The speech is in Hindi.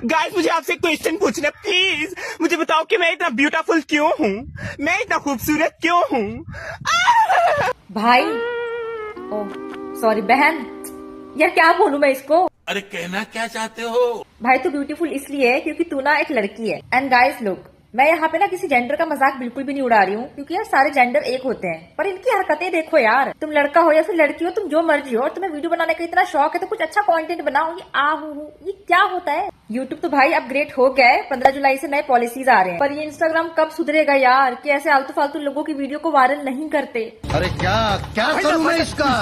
गाइस मुझे आपसे एक क्वेश्चन पूछना है प्लीज। मुझे बताओ कि मैं इतना ब्यूटीफुल क्यों हूँ, मैं इतना खूबसूरत क्यों हूँ। भाई, ओ सॉरी बहन, यार क्या बोलूं मैं इसको। अरे कहना क्या चाहते हो? भाई तू ब्यूटीफुल इसलिए है क्योंकि तू ना एक लड़की है। एंड गाइस लुक, मैं यहाँ पे ना किसी जेंडर का मजाक बिल्कुल भी नहीं उड़ा रही हूँ, क्योंकि यार सारे जेंडर एक होते हैं, पर इनकी हरकतें देखो यार। तुम लड़का हो या फिर लड़की हो, तुम जो मर्जी हो, और तुम्हें वीडियो बनाने का इतना शौक है तो कुछ अच्छा कंटेंट बनाओ। ये क्या होता है। यूट्यूब तो भाई अपग्रेड हो गया है, 15 जुलाई से नए पॉलिसीज आ रहे हैं, पर ये इंस्टाग्राम कब सुधरेगा यार कि ऐसे आलतू फालतू लोगों की वीडियो को वायरल नहीं करते। अरे क्या क्या करूं मैं इसका।